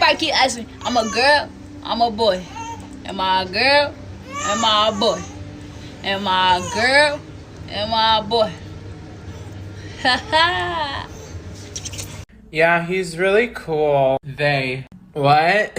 Everybody keep asking me, I'm a girl, I'm a boy. Am I a girl? Am I a boy? Am I a girl? Am I a boy? Haha. Yeah, he's really cool. They. What?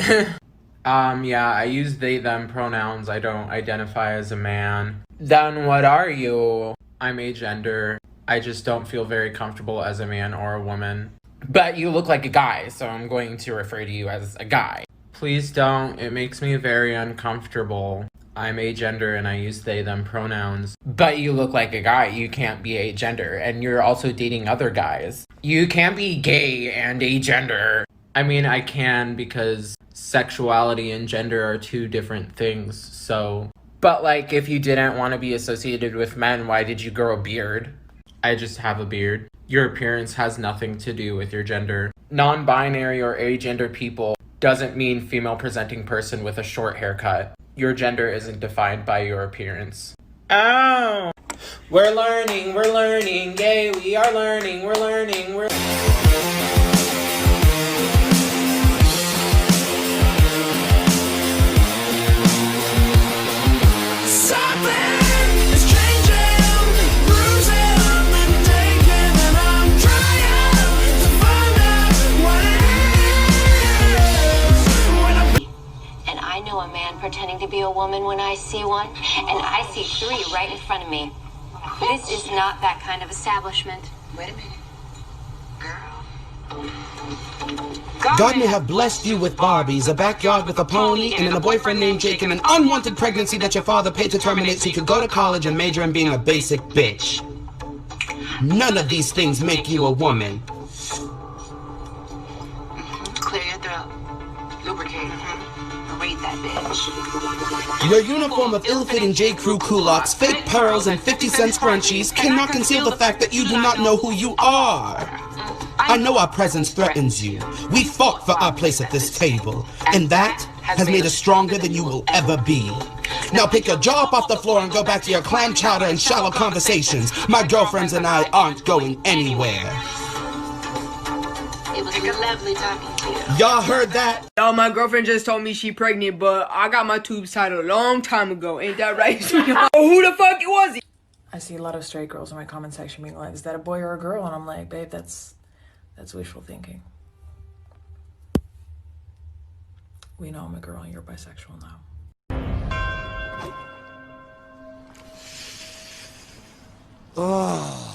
Yeah, I use they, them pronouns. I don't identify as a man. Then what are you? I'm agender. I just don't feel very comfortable as a man or a woman. But you look like a guy, so I'm going to refer to you as a guy. Please don't. It makes me very uncomfortable. I'm agender and I use they, them pronouns. But you look like a guy. You can't be agender. And you're also dating other guys. You can't be gay and agender. I mean, I can because sexuality and gender are two different things, so... But, like, if you didn't want to be associated with men, why did you grow a beard? I just have a beard. Your appearance has nothing to do with your gender. Non-binary or agender people doesn't mean female-presenting person with a short haircut. Your gender isn't defined by your appearance. Oh! We're learning, yay, we are learning, we're... A man pretending to be a woman when I see one, and I see three right in front of me. This is not that kind of establishment. Wait a minute. Girl. God may have blessed you with Barbies, a backyard with a pony, and then a boyfriend named Jake, and an unwanted pregnancy that your father paid to terminate so you could go to college and major in being a basic bitch. None of these things make you a woman. Clear your throat. Lubricate. Read that bitch. Your uniform of ill-fitting J.Crew culottes, fake pearls, and 50-cent scrunchies cannot conceal the fact that you do not know who you are. I know our presence threatens you. We fought for our place at this table, and that has made us stronger than you will ever be. Now pick your jaw up off the floor and go back to your clam chowder and shallow conversations. My girlfriends and I aren't going anywhere. It was lovely talking to you. Y'all heard that? Yo, my girlfriend just told me she pregnant, but I got my tubes tied a long time ago. Ain't that right, sweetheart? Who the fuck was he? I see a lot of straight girls in my comment section being like, is that a boy or a girl? And I'm like, babe, that's wishful thinking. We know I'm a girl and you're bisexual now. Oh,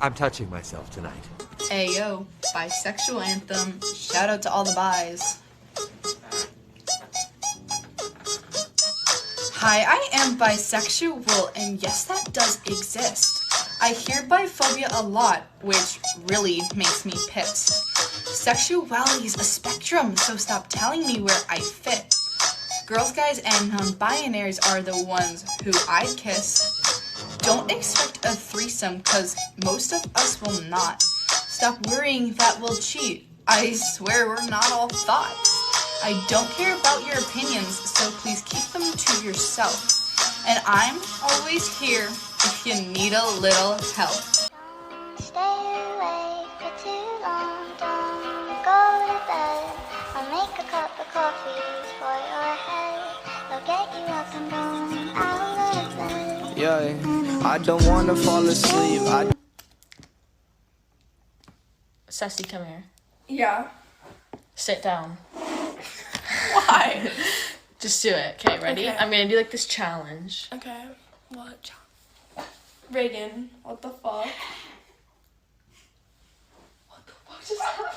I'm touching myself tonight. Hey yo, bisexual anthem. Shout out to all the bis. Hi, I am bisexual, and yes, that does exist. I hear biphobia a lot, which really makes me pissed. Sexuality is a spectrum, so stop telling me where I fit. Girls, guys, and non-binaries are the ones who I'd kiss. Don't expect a threesome, cause most of us will not. Stop worrying that we'll cheat. I swear we're not all thoughts. I don't care about your opinions, so please keep them to yourself. And I'm always here if you need a little help. Stay awake for too long, don't go to bed. I'll make a cup of coffee for your head. I'll get you up and going out of bed. Yeah, I don't wanna fall asleep. Sassy, come here. Yeah. Sit down. Why? Just do it. Okay, ready? Okay. I'm gonna do like this challenge. Okay. What challenge? Reagan, what the fuck? What the fuck just happened?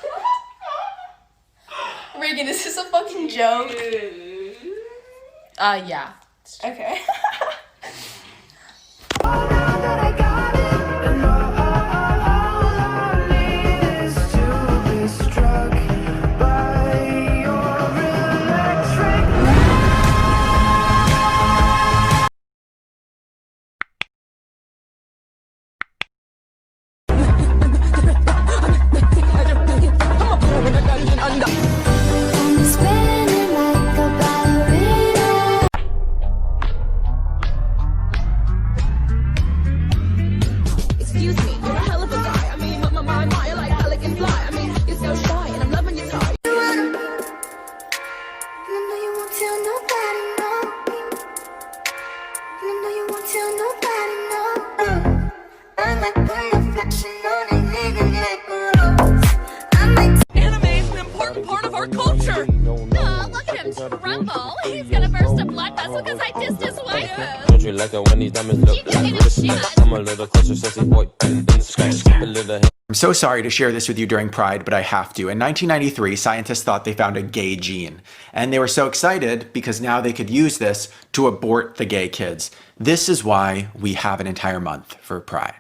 Reagan, is this a fucking joke? Yeah. Okay. He's gonna burst a blood vessel because I dissed his wife. Don't you like it when these diamonds look like this? I'm a little closer, sexy boy, in the sky. A little. I'm so sorry to share this with you during Pride, but I have to. In 1993, scientists thought they found a gay gene. And they were so excited because now they could use this to abort the gay kids. This is why we have an entire month for Pride.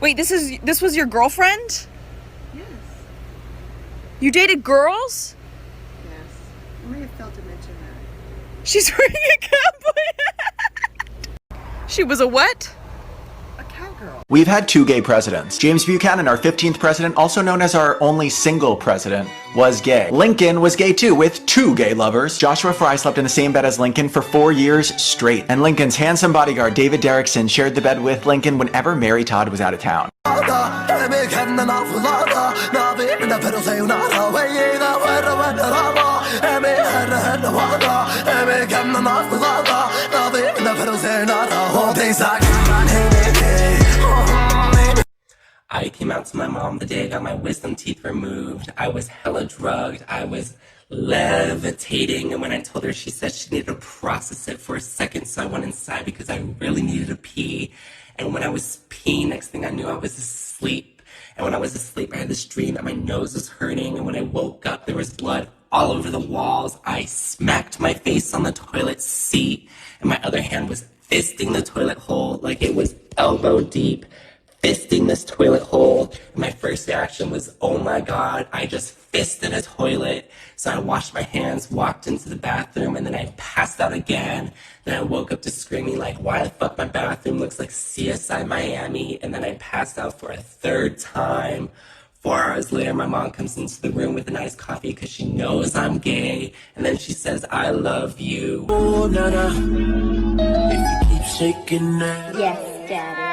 Wait, this was your girlfriend? Yes. You dated girls? Yes. I may have failed to mention that. She's wearing a cowboy hat. She was a what? A cowgirl. We've had 2 gay presidents. James Buchanan, our 15th president, also known as our only single president, was gay. Lincoln was gay too, with 2 gay lovers. Joshua Fry slept in the same bed as Lincoln for 4 years straight. And Lincoln's handsome bodyguard, David Derrickson, shared the bed with Lincoln whenever Mary Todd was out of town. I came out to my mom the day I got my wisdom teeth removed. I was hella drugged. I was levitating. And when I told her, she said she needed to process it for a second. So I went inside because I really needed to pee. And when I was peeing, next thing I knew, I was asleep. And when I was asleep, I had this dream that my nose was hurting. And when I woke up, there was blood all over the walls. I smacked my face on the toilet seat. And my other hand was fisting the toilet hole like it was elbow deep. Fisting this toilet hole. My first reaction was, oh my God, I just fisted a toilet. So I washed my hands, walked into the bathroom, and then I passed out again. Then I woke up to screaming like, why the fuck my bathroom looks like CSI Miami? And then I passed out for a 3rd time. 4 hours later, my mom comes into the room with an iced coffee because she knows I'm gay. And then she says, I love you. Oh, Nana, if you keep shaking that. Yes, Daddy.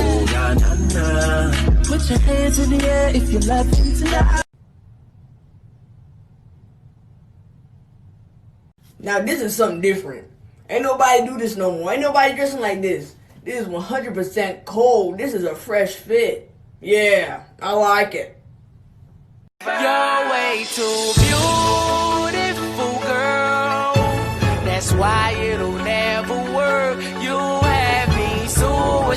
Oh, na, na, na. Put your hands in the air if you love me tonight. Now this is something different. Ain't nobody do this no more. Ain't nobody dressing like this. This is 100% cold. This is a fresh fit. Yeah, I like it. You're way too beautiful, girl. That's why it'll never work. You have me so.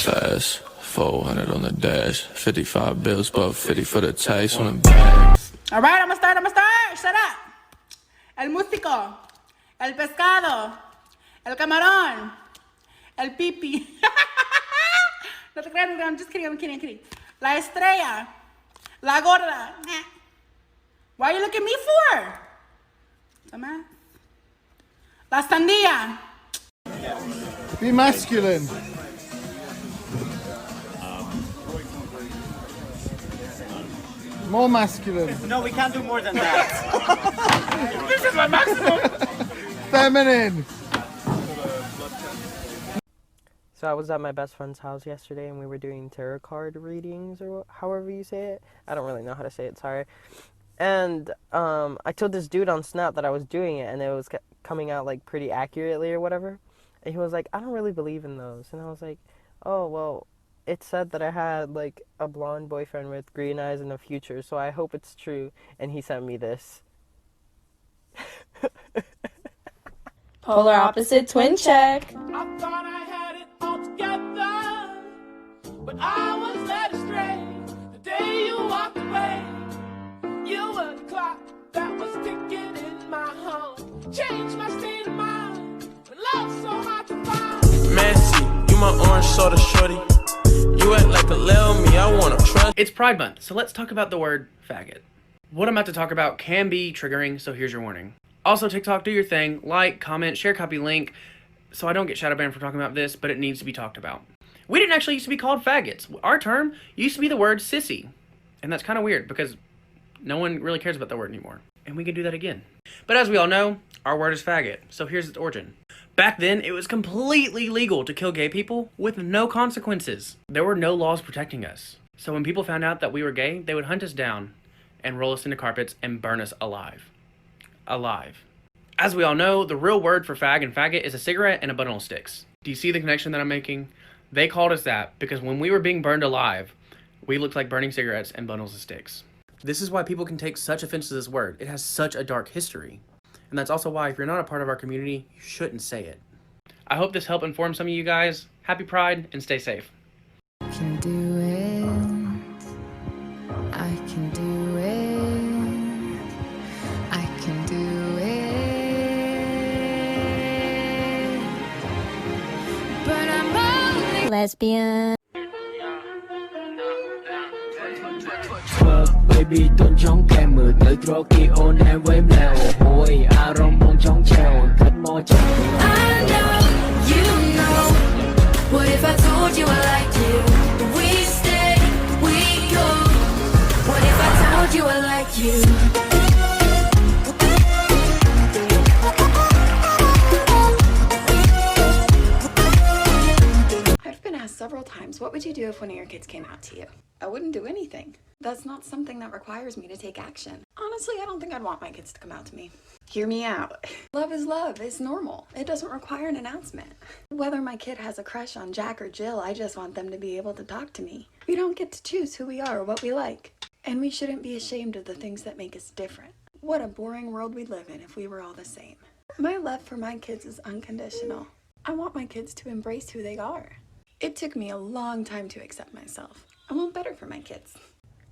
Fast, 400 on the dash, 55 bills, but 50 for the tax on the bag. All right, I'm gonna start. Shut up. El músico, el pescado, el camarón, el pipi. No te creas, I'm just kidding, I'm kidding. La estrella, la gorda. Why are you looking at me for? Dumbass. La sandía. Be masculine. More masculine. No, we can't do more than that. This is my maximum. Feminine. So I was at my best friend's house yesterday and we were doing tarot card readings or however you say it. I don't really know how to say it, sorry. And I told this dude on Snap that I was doing it and it was coming out like pretty accurately or whatever. And he was like, I don't really believe in those. And I was like, oh, well, it said that I had like a blonde boyfriend with green eyes in the future, so I hope it's true. And he sent me this. Polar opposite twin check. I thought I had it all together, but I was led astray. The day you walked away, you were the clock that was ticking in my home. Changed my state of mind, but love's so hard to find. Messy, you my orange soda shorty. You act like a little me, I wanna trust. It's Pride Month, so let's talk about the word faggot. What I'm about to talk about can be triggering, so here's your warning. Also, TikTok, do your thing. Like, comment, share, copy, link. So I don't get shadow banned for talking about this, but it needs to be talked about. We didn't actually used to be called faggots. Our term used to be the word sissy. And that's kind of weird because no one really cares about the word anymore. And we can do that again. But as we all know, our word is faggot. So here's its origin. Back then, it was completely legal to kill gay people with no consequences. There were no laws protecting us. So when people found out that we were gay, they would hunt us down and roll us into carpets and burn us alive. Alive. As we all know, the real word for fag and faggot is a cigarette and a bundle of sticks. Do you see the connection that I'm making? They called us that because when we were being burned alive, we looked like burning cigarettes and bundles of sticks. This is why people can take such offense to this word. It has such a dark history. And that's also why if you're not a part of our community, you shouldn't say it. I hope this helped inform some of you guys. Happy Pride and stay safe. Can do it. I can do it. I can do it. But I'm only lesbian. Baby ต้นช่องแกมือเตยตรอกีโอแนเว็บแล้วโอ้ยอารมณ์มองช่องแชวคัดมอจัง I know, you know. What if I told you I liked you? We stay, we go. What if I told you I liked you? I've been asked several times, what would you do if one of your kids came out to you? I wouldn't do anything. That's not something that requires me to take action. Honestly, I don't think I'd want my kids to come out to me. Hear me out. Love is love. It's normal. It doesn't require an announcement. Whether my kid has a crush on Jack or Jill, I just want them to be able to talk to me. We don't get to choose who we are or what we like. And we shouldn't be ashamed of the things that make us different. What a boring world we'd live in if we were all the same. My love for my kids is unconditional. I want my kids to embrace who they are. It took me a long time to accept myself. I want better for my kids.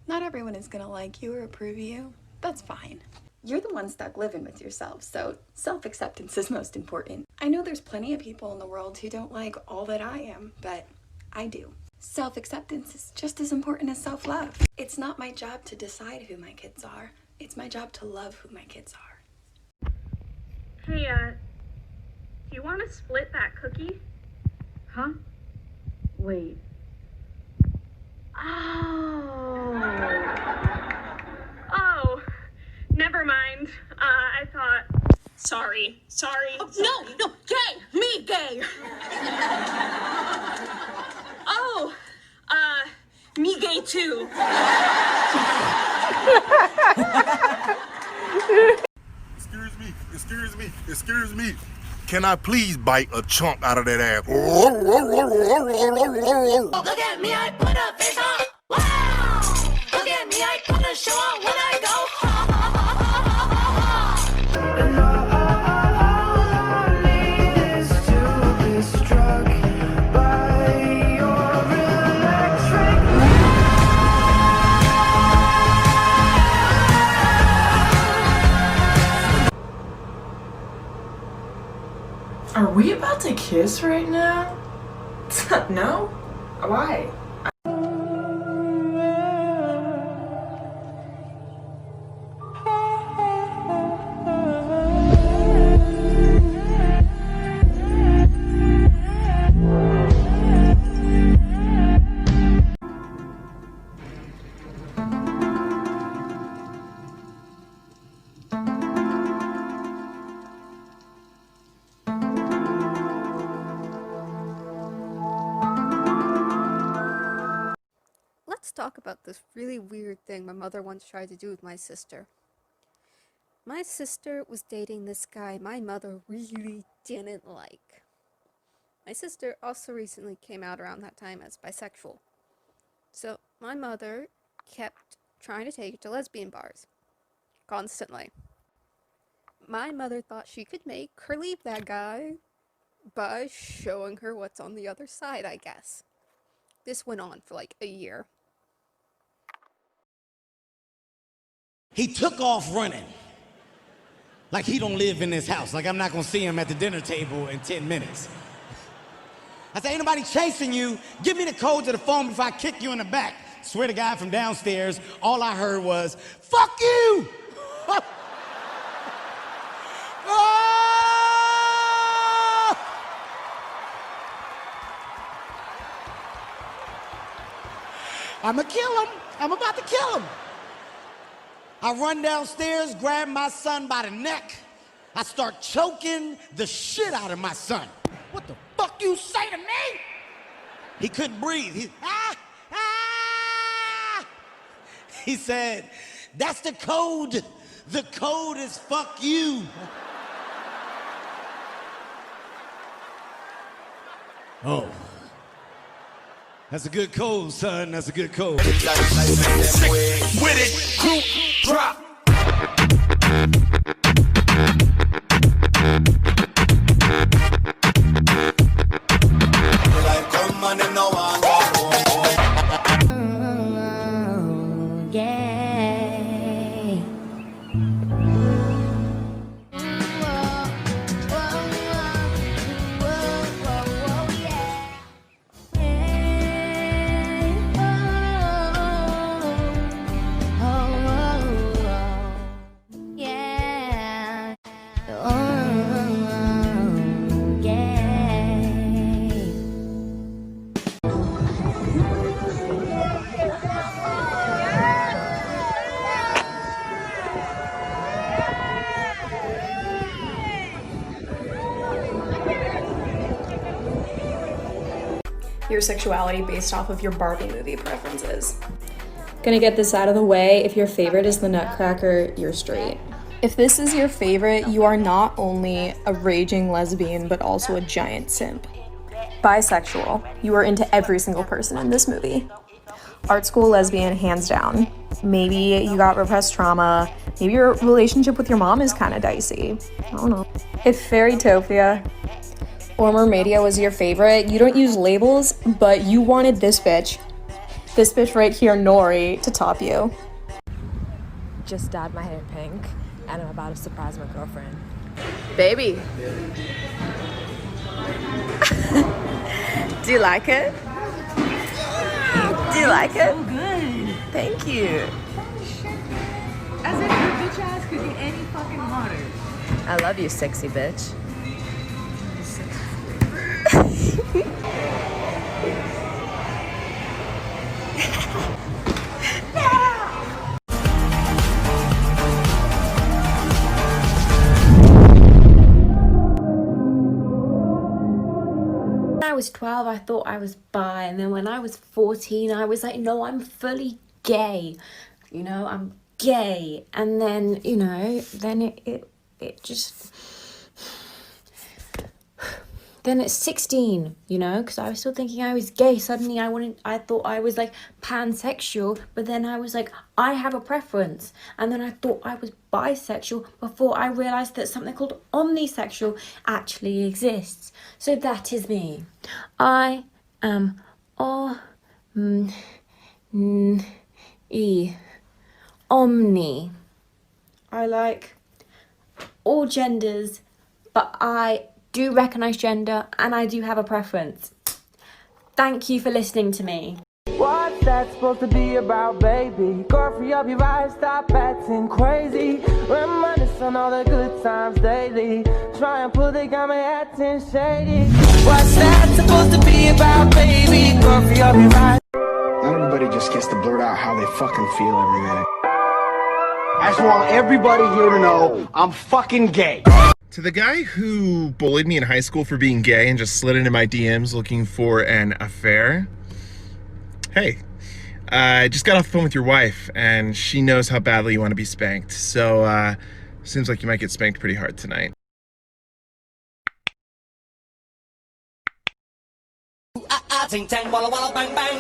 Not everyone is gonna like you or approve of you. That's fine. You're the one stuck living with yourself, so self-acceptance is most important. I know there's plenty of people in the world who don't like all that I am, but I do. Self-acceptance is just as important as self-love. It's not my job to decide who my kids are. It's my job to love who my kids are. Hey, do you want to split that cookie? Huh? Wait. Oh, never mind. I thought. Sorry. Oh, no, gay, me gay. Oh, me gay too. Excuse me. Can I please bite a chunk out of that ass? Look at me, I put a face on. Wow! Look at me, I put a show on when I go. Are we about to kiss right now? No? Why? Let's talk about this really weird thing my mother once tried to do with my sister. My sister was dating this guy my mother really didn't like. My sister also recently came out around that time as bisexual. So my mother kept trying to take her to lesbian bars. Constantly. My mother thought she could make her leave that guy by showing her what's on the other side, I guess. This went on for like a year. He took off running. Like he don't live in this house. Like I'm not gonna see him at the dinner table in 10 minutes. I said, ain't nobody chasing you. Give me the code to the phone before I kick you in the back. Swear to God, from downstairs, all I heard was, fuck you! Oh! I'ma kill him. I'm about to kill him. I run downstairs, grab my son by the neck. I start choking the shit out of my son. What the fuck you say to me? He couldn't breathe. He said, That's the code. The code is fuck you. Oh. That's a good code, son. That's a good code. With it, group drop. Your sexuality based off of your Barbie movie preferences. Gonna get this out of the way. If your favorite is the Nutcracker, you're straight. If this is your favorite, you are not only a raging lesbian, but also a giant simp. Bisexual. You are into every single person in this movie. Art school lesbian, hands down. Maybe you got repressed trauma. Maybe your relationship with your mom is kind of dicey. I don't know. If Fairytopia or Mermaidia was your favorite, you don't use labels, but you wanted this bitch right here, Nori, to top you. Just dyed my hair pink, and I'm about to surprise my girlfriend. Baby. Do you like it? Do you like it? So good. Thank you. As if your bitch ass could get any fucking hotter. I love you, sexy bitch. When I was 12, I thought I was bi, and then when I was 14, I was like, no, I'm fully gay. You know, I'm gay. And then, you know, then it just... Then at 16, you know, because I was still thinking I was gay. Suddenly I thought I was like pansexual, but then I was like, I have a preference. And then I thought I was bisexual before I realized that something called omnisexual actually exists. So that is me. I am omni. I like all genders, but I do recognize gender and I do have a preference. Thank you for listening to me. What's that supposed to be about, baby? Girl, free up your eyes, stop acting crazy. Reminisce on all the good times daily. Try and pull the got me acting shady. What's that supposed to be about, baby? Girl, free up your eyes. Not everybody just gets to blurt out how they fucking feel every minute. I just want everybody here to know I'm fucking gay. To the guy who bullied me in high school for being gay and just slid into my DMs looking for an affair, hey, I just got off the phone with your wife and she knows how badly you want to be spanked. So, seems like you might get spanked pretty hard tonight. Ting tang, walla walla bang bang.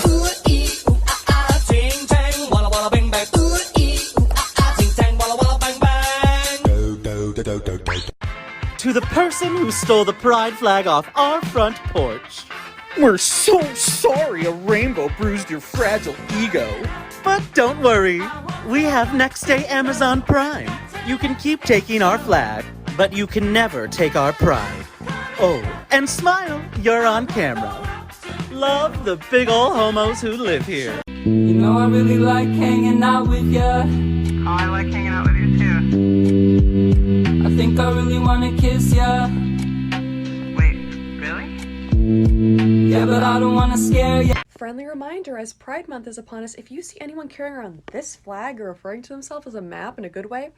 Ooh ee ooh ah ah. Ting tang, walla walla bang bang. Ooh ee ooh ah ah. Ting tang, walla walla bang bang. To the person who stole the pride flag off our front porch. We're so sorry a rainbow bruised your fragile ego. But don't worry, we have next day Amazon Prime. You can keep taking our flag, but you can never take our pride. Oh, and smile, you're on camera. Love the big ol' homos who live here. You know I really like hanging out with ya. Oh, I like hanging out with you too. I think I really wanna kiss ya. Wait, really? Yeah, but I don't wanna scare ya. Friendly reminder, as Pride Month is upon us, if you see anyone carrying around this flag or referring to themselves as a map in a good way,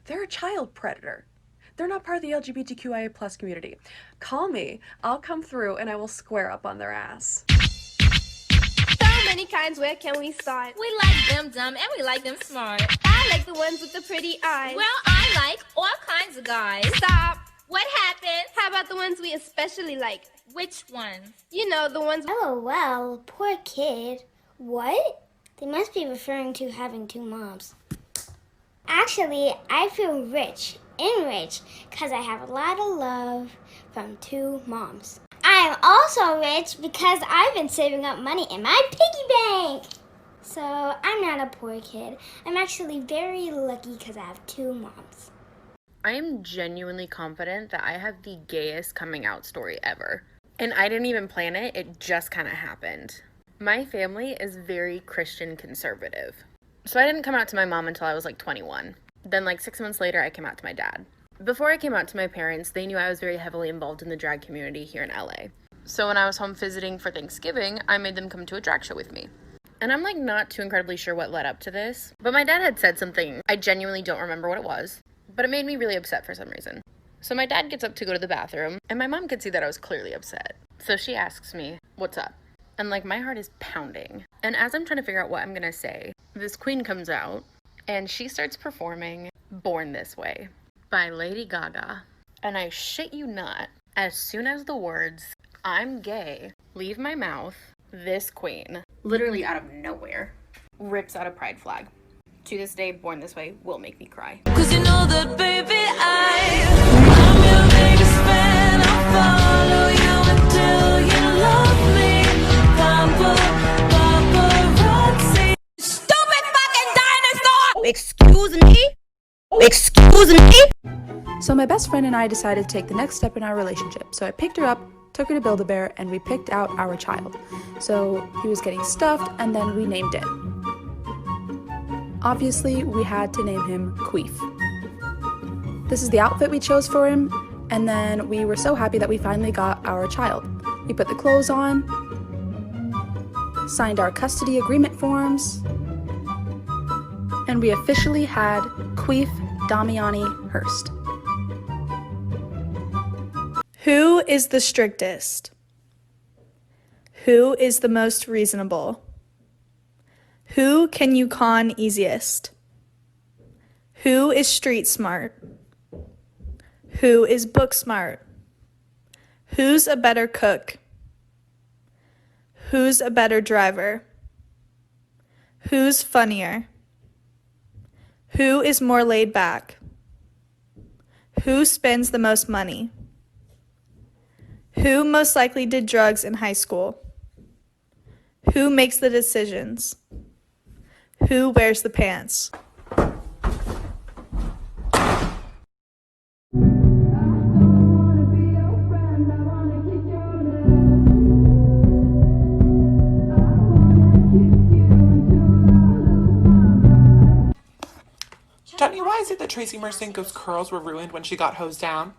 they're a child predator. They're not part of the LGBTQIA+ community. Call me, I'll come through and I will square up on their ass. many kinds, where can we start? We like them dumb and we like them smart. I like the ones with the pretty eyes. Well, I like all kinds of guys. Stop. What happened? How about the ones we especially like? Which ones? You know, the ones... Oh, well, poor kid. What? They must be referring to having two moms. Actually, I feel rich, because I have a lot of love from two moms. I am also rich because I've been saving up money in my piggy bank. So I'm not a poor kid. I'm actually very lucky because I have two moms. I am genuinely confident that I have the gayest coming out story ever. And I didn't even plan it, it just kind of happened. My family is very Christian conservative. So I didn't come out to my mom until I was like 21. Then like 6 months later, I came out to my dad. Before I came out to my parents, they knew I was very heavily involved in the drag community here in LA. So when I was home visiting for Thanksgiving, I made them come to a drag show with me. And I'm like not too incredibly sure what led up to this, but my dad had said something. I genuinely don't remember what it was, but it made me really upset for some reason. So my dad gets up to go to the bathroom, and my mom could see that I was clearly upset. So she asks me, "What's up?" And like my heart is pounding. And as I'm trying to figure out what I'm gonna say, this queen comes out, and she starts performing Born This Way by Lady Gaga. And I shit you not, as soon as the words, "I'm gay," leave my mouth, this queen, literally out of nowhere, rips out a pride flag. To this day, Born This Way will make me cry. Cause you know that, baby, I'm your biggest fan. I'll follow you until you love me. Paparazzi. Stupid fucking dinosaur! Excuse me? Excuse me? So my best friend and I decided to take the next step in our relationship. So I picked her up, took her to Build-A-Bear, and we picked out our child. So he was getting stuffed, and then we named it. Obviously, we had to name him Queef. This is the outfit we chose for him, and then we were so happy that we finally got our child. We put the clothes on, signed our custody agreement forms, and we officially had Queef Damiani Hurst. Who is the strictest? Who is the most reasonable? Who can you con easiest? Who is street smart? Who is book smart? Who's a better cook? Who's a better driver? Who's funnier? Who is more laid back? Who spends the most money? Who most likely did drugs in high school? Who makes the decisions? Who wears the pants? Johnny, why is it that Tracy Marcinko's curls were ruined when she got hosed down?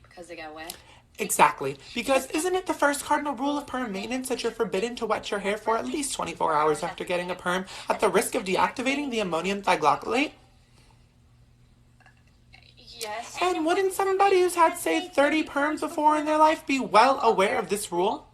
Because they got wet? Exactly. Because isn't it the first cardinal rule of perm maintenance that you're forbidden to wet your hair for at least 24 hours after getting a perm at the risk of deactivating the ammonium thioglycolate? Yes. And wouldn't somebody who's had, say, 30 perms before in their life be well aware of this rule?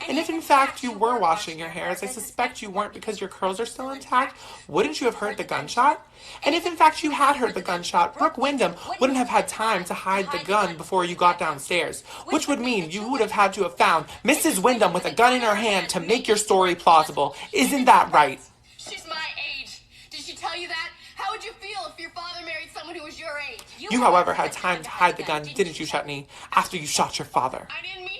And if in fact you were washing your hair, as I suspect you weren't because your curls are still intact, wouldn't you have heard the gunshot? And if in fact you had heard the gunshot, Brooke Wyndham wouldn't have had time to hide the gun before you got downstairs, which would mean you would have had to have found Mrs. Wyndham with a gun in her hand to make your story plausible. Isn't that right? She's my age. Did she tell you that? How would you feel if your father married someone who was your age? You, however, had time to hide the gun, didn't you, Chutney, after you shot your father? I didn't mean